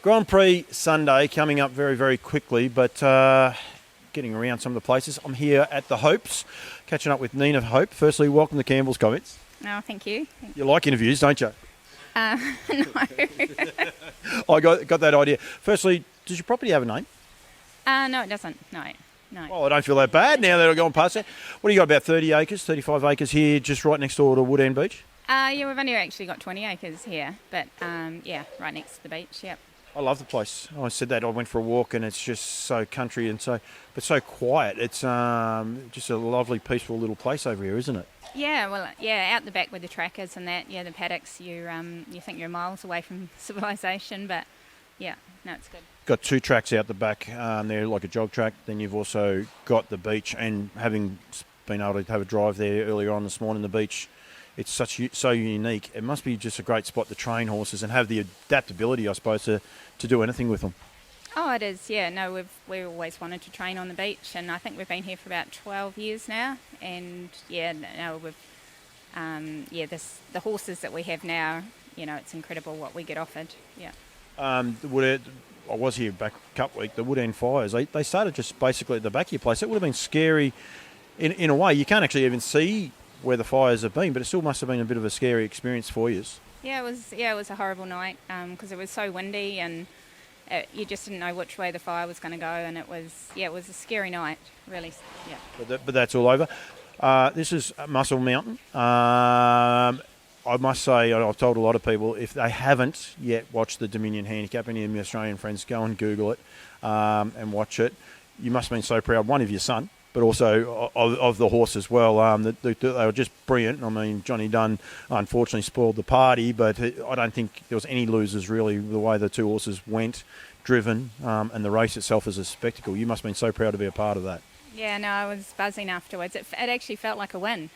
Grand Prix Sunday coming up very, very quickly, but getting around some of the places. I'm here at the Hopes, catching up with Nina Hope. Firstly, welcome to Campbell's Comments. Oh, thank you. You like interviews, don't you? No. I got that idea. Firstly, does your property have a name? No, it doesn't. No. Well, I don't feel that bad now that I've gone past it. What do you got, about 30 acres, 35 acres here, just right next door to Wood End Beach? Yeah, we've only actually got 20 acres here, but yeah, right next to the beach, yep. I love the place. I said that. I went for a walk and it's just so country and so quiet. It's just a lovely, peaceful little place over here, isn't it? Yeah, well, yeah, out the back with the track is and that, yeah, the paddocks, you think you're miles away from civilization, but yeah, no, it's good. Got two tracks out the back there, like a jog track. Then you've also got the beach, and having been able to have a drive there earlier on this morning, the beach, it's so unique. It must be just a great spot to train horses and have the adaptability, I suppose, to do anything with them. Oh, it is, yeah. No, we've always wanted to train on the beach, and I think we've been here for about 12 years now. And yeah, no, the horses that we have now, it's incredible what we get offered. Yeah. I was here back Cup Week. The Wood End Fires. They started just basically at the back of your place. It would have been scary, in a way. You can't actually even see where the fires have been, but it still must have been a bit of a scary experience for you. Yeah, it was a horrible night because it was so windy and you just didn't know which way the fire was going to go, and it was a scary night, really. Yeah. But that's all over. This is Muscle Mountain. I must say, I've told a lot of people, if they haven't yet watched the Dominion Handicap, any of my Australian friends, go and Google it and watch it. You must have been so proud, one, of your son, but also of the horse as well. They were just brilliant. I mean, Johnny Dunn unfortunately spoiled the party, but I don't think there was any losers really, the way the two horses went, driven, and the race itself is a spectacle. You must have been so proud to be a part of that. Yeah, no, I was buzzing afterwards. It actually felt like a win,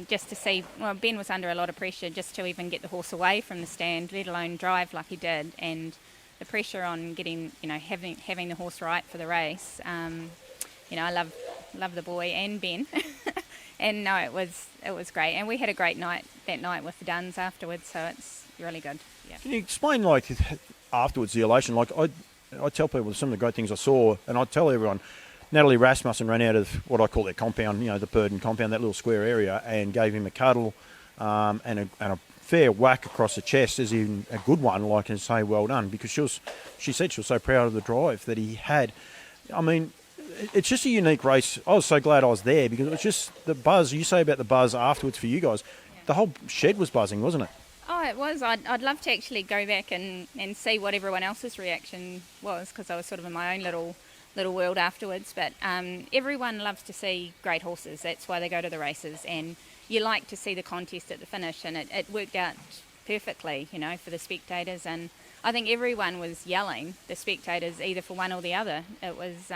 just to see. Well, Ben was under a lot of pressure just to even get the horse away from the stand, let alone drive like he did, and the pressure on getting, having the horse right for the race. I love the boy and Ben, and no, it was great, and we had a great night that night with the Duns afterwards, so it's really good. Yeah. Can you explain, afterwards, the elation? I tell people some of the great things I saw, and I tell everyone. Natalie Rasmussen ran out of what I call their compound, the Purdon compound, that little square area, and gave him a cuddle and a fair whack across the chest, as in a good one, and say well done, because she said she was so proud of the drive that he had. I mean, it's just a unique race. I was so glad I was there because it was just the buzz. You say about the buzz afterwards for you guys. Yeah. The whole shed was buzzing, wasn't it? Oh, it was. I'd love to actually go back and see what everyone else's reaction was, because I was sort of in my own little world afterwards, but everyone loves to see great horses. That's why they go to the races, and you like to see the contest at the finish, and it worked out perfectly, for the spectators, and I think everyone was yelling, the spectators, either for one or the other. It was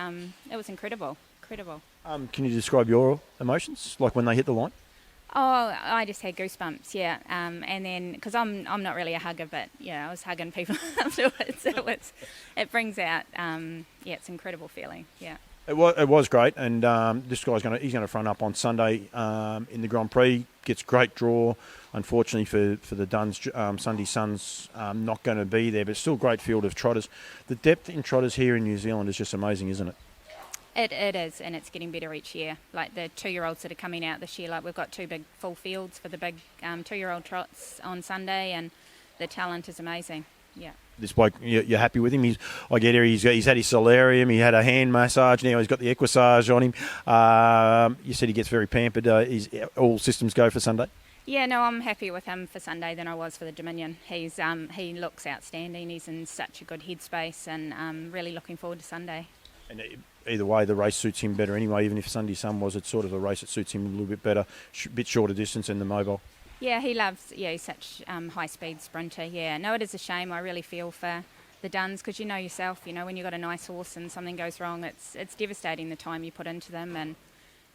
incredible. Can you describe your emotions, like when they hit the line? Oh, I just had goosebumps, yeah. And then, because I'm not really a hugger, but yeah, I was hugging people afterwards. It brings out, it's an incredible feeling, yeah. It was great, and this guy's he's gonna front up on Sunday in the Grand Prix. Gets great draw. Unfortunately for the Duns, Sunday Suns not going to be there, but still great field of trotters. The depth in trotters here in New Zealand is just amazing, isn't it? It is, and it's getting better each year. Like the 2-year-olds that are coming out this year, we've got 2 big full fields for the big 2-year-old trots on Sunday, and the talent is amazing. Yeah. This bloke, you're happy with him? I get here. He's had his solarium. He had a hand massage. Now he's got the equissage on him. You said he gets very pampered. Is all systems go for Sunday? Yeah, no, I'm happier with him for Sunday than I was for the Dominion. He looks outstanding. He's in such a good headspace, and I'm really looking forward to Sunday. And either way, the race suits him better anyway. Even if Sunday Sun was, it's sort of a race that suits him a little bit better, bit shorter distance in the mobile. Yeah, he's such high-speed sprinter, yeah. No, it is a shame. I really feel for the Duns, because you know yourself, when you've got a nice horse and something goes wrong, it's devastating the time you put into them.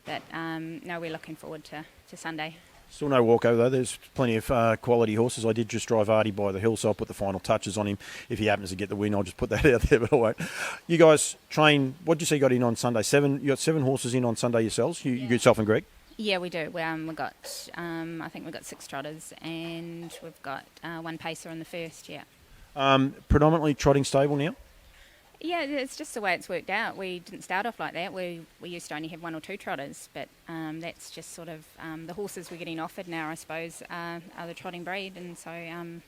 But we're looking forward to Sunday. Still no walkover though. There's plenty of quality horses. I did just drive Artie by the hill, so I'll put the final touches on him. If he happens to get the win, I'll just put that out there, but I won't. You guys train, what did you say you got in on Sunday? 7? You got 7 horses in on Sunday yourselves? You yourself and Greg? Yeah, we do. We've got, I think we've got 6 trotters, and we've got 1 pacer in the first, yeah. Predominantly trotting stable now. Yeah, it's just the way it's worked out. We didn't start off like that. We used to only have 1 or 2 trotters, but that's just sort of the horses we're getting offered now, I suppose, are the trotting breed, and so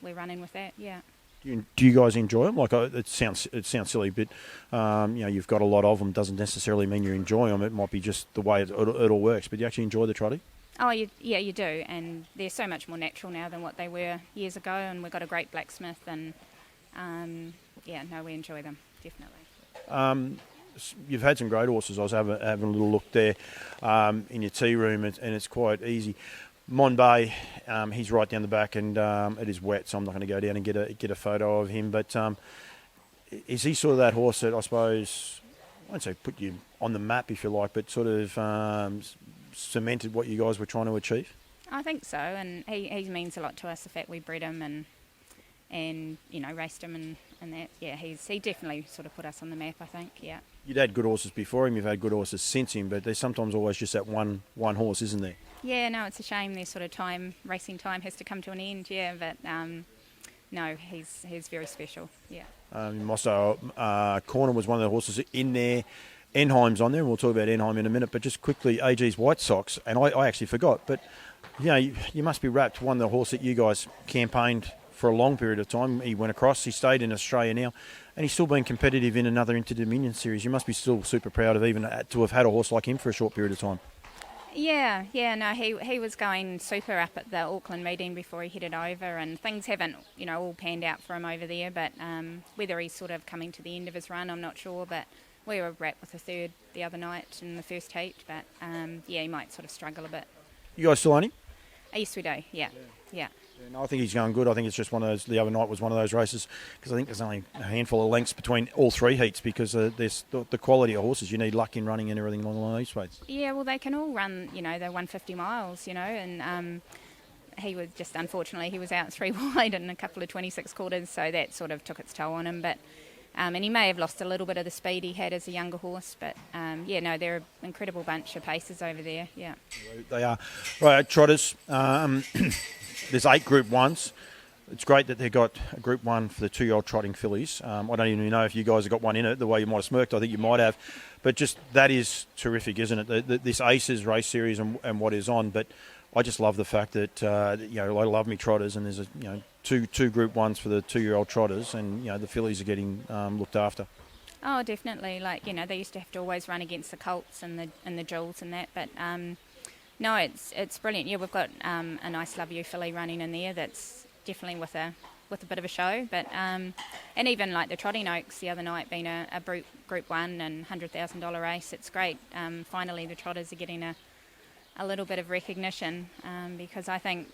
we're running with that. Yeah. Do you guys enjoy them? Like, it sounds silly, but you've got a lot of them. Doesn't necessarily mean you enjoy them. It might be just the way it all works. But you actually enjoy the trotting? Oh, you do, and they're so much more natural now than what they were years ago. And we've got a great blacksmith, and we enjoy them. Definitely. You've had some great horses. I was having a little look there in your tea room, and it's quite easy. Monbay, he's right down the back, and it is wet, so I'm not going to go down and get a photo of him. But is he sort of that horse that, I suppose, I won't say put you on the map, if you like, but sort of cemented what you guys were trying to achieve? I think so, and he means a lot to us, the fact we bred him and raced him and that. Yeah, he definitely sort of put us on the map, I think. Yeah. You'd had good horses before him, you've had good horses since him, but there's sometimes always just that one horse, isn't there? Yeah, no, it's a shame. Their sort of racing time has to come to an end. Yeah, but no, he's very special. Yeah. Mosso Corner was one of the horses in there. Enheim's on there, and we'll talk about Enheim in a minute. But just quickly, AG's White Sox, and I actually forgot, but you must be wrapped. One of the horse that you guys campaigned for a long period of time. He went across. He stayed in Australia now, and he's still been competitive in another Inter-Dominion series. You must be still super proud of even to have had a horse like him for a short period of time. Yeah, no, he was going super up at the Auckland meeting before he headed over, and things haven't, all panned out for him over there, but whether he's sort of coming to the end of his run, I'm not sure, but we were wrapped with a third the other night in the first heat, but he might sort of struggle a bit. You guys still own him? Yes, we do, yeah. No, I think he's going good. I think it's just one of those. The other night was one of those races because I think there's only a handful of lengths between all 3 heats because there's the quality of horses. You need luck in running and everything along these ways. Yeah, well, they can all run, the 150 miles, and he was just, unfortunately, he was out 3 wide in a couple of 26 quarters, so that sort of took its toll on him. But and he may have lost a little bit of the speed he had as a younger horse, but they're an incredible bunch of pacers over there. Yeah, they are. Right, trotters. There's 8 Group 1s. It's great that they've got a Group 1 for the 2-year-old trotting fillies. I don't even know if you guys have got one in it, the way you might have smirked. I think you might have. But just that is terrific, isn't it? This Aces race series and what is on. But I just love the fact that, I love me trotters, and there's two Group 1s for the 2-year-old trotters, and, the fillies are getting looked after. Oh, definitely. They used to have to always run against the colts and the jewels and that, but... No, it's brilliant. Yeah, we've got a nice Love You filly running in there that's definitely with a bit of a show. But and even like the Trotting Oaks the other night being a Group 1 and $100,000 race, it's great. Finally, the trotters are getting a little bit of recognition because I think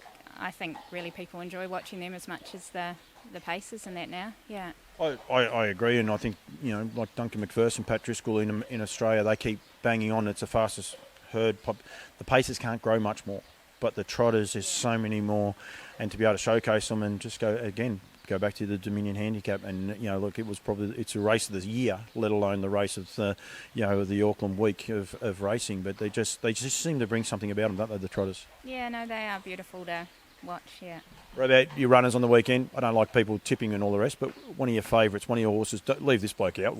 really people enjoy watching them as much as the pacers and that now. Yeah. I agree, and I think like Duncan McPherson, Pat Driscoll in Australia, they keep banging on. It's the fastest herd. The pacers can't grow much more, but the trotters, there's so many more, and to be able to showcase them and just go back to the Dominion Handicap, and look, it's a race of the year, let alone the race of the Auckland week of racing. But they just seem to bring something about them, don't they, the trotters? Yeah, no, they are beautiful to watch. Yeah. What about your runners on the weekend? I don't like people tipping and all the rest, but one of your favourites, one of your horses, don't leave this bloke out.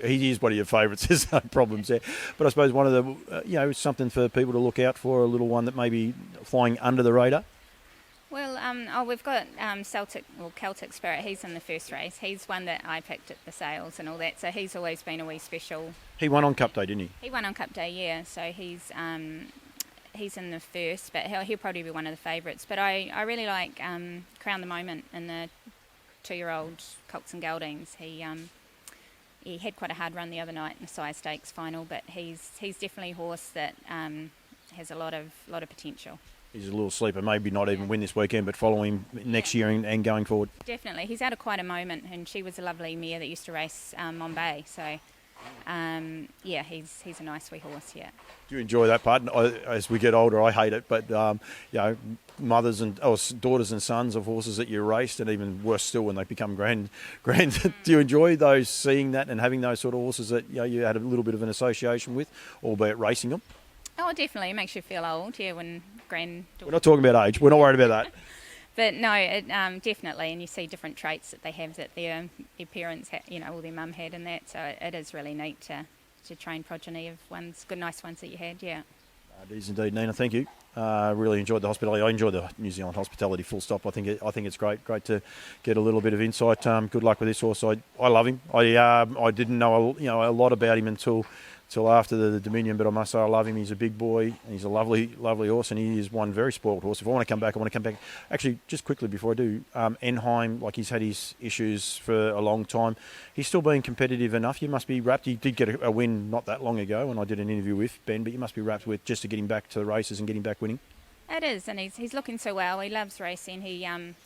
He is one of your favourites. There's no problems there. But I suppose one of the, something for people to look out for, a little one that may be flying under the radar. Well, we've got Celtic Spirit. He's in the first race. He's one that I picked at the sales and all that, so he's always been a wee special. He won on Cup Day, didn't he? He won on Cup Day, yeah. So he's in the first, but he'll probably be one of the favourites. But I really like Crown the Moment in the 2-year-old Colts and Geldings. He had quite a hard run the other night in the Sire Stakes final, but he's definitely a horse that has a lot of potential. He's a little sleeper, maybe not even win this weekend, but follow him next year and going forward. Definitely. He's out of quite a moment, and she was a lovely mare that used to race Monbay, so... he's a nice wee horse, yeah. Do you enjoy that part? As we get older, I hate it, but, mothers and daughters and sons of horses that you raced, and even worse still when they become grand. Do you enjoy seeing that and having those sort of horses that you had a little bit of an association with, albeit racing them? Oh, definitely. It makes you feel old, yeah, when granddaughter... We're not talking about age. We're not worried about that. But no, it, definitely, and you see different traits that they have that their parents, or their mum had, and that. So it is really neat to train progeny of nice ones that you had. Yeah. It is indeed, Nina. Thank you. Really enjoyed the hospitality. I enjoy the New Zealand hospitality. Full stop. I think it's great. Great to get a little bit of insight. Good luck with this horse. I love him. I didn't know a lot about him until after the Dominion, but I must say I love him. He's a big boy, and he's a lovely horse, and he is one very spoiled horse. If I want to come back. Actually, just quickly before I do, Enheim, like he's had his issues for a long time. He's still being competitive enough. You must be wrapped. He did get a win not that long ago when I did an interview with Ben, but you must be wrapped with just to get him back to the races and get him back winning. It is, and he's looking so well. He loves racing.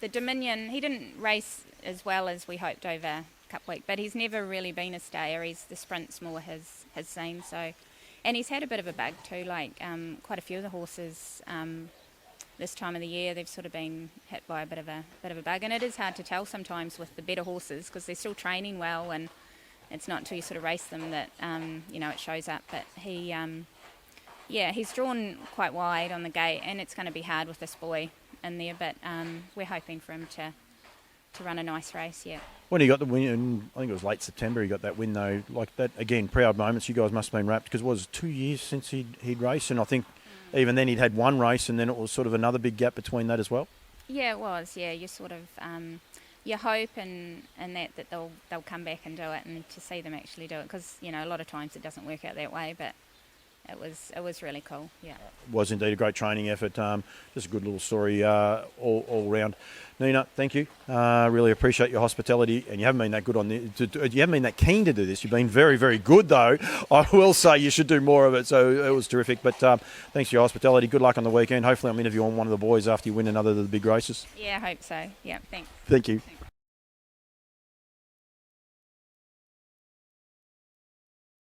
The Dominion, he didn't race as well as we hoped over Cup week, but he's never really been a stayer. The sprint's more his scene. So, and he's had a bit of a bug too. Like quite a few of the horses this time of the year, they've sort of been hit by a bit of a bug, and it is hard to tell sometimes with the better horses because they're still training well, and it's not until you sort of race them that it shows up. But he's drawn quite wide on the gate, and it's going to be hard with this boy in there. But we're hoping for him to run a nice race. Yeah. When he got the win, I think it was late September, he got that win though. Like that, again, proud moments. You guys must have been wrapped because it was 2 years since he'd raced, and I think even then he'd had one race, and then it was sort of another big gap between that as well. Yeah, it was. Yeah, you sort of you hope and that they'll come back and do it, and to see them actually do it because a lot of times it doesn't work out that way, but it was really cool. Yeah, it was indeed a great training effort. Just a good little story all round. Nina, thank you. Really appreciate your hospitality, and you haven't been that good you haven't been that keen to do this. You've been very, very good though. I will say you should do more of it. So it was terrific. But thanks for your hospitality. Good luck on the weekend. Hopefully, I'm interviewing one of the boys after you win another of the big races. Yeah, I hope so. Yeah, thanks. Thank you.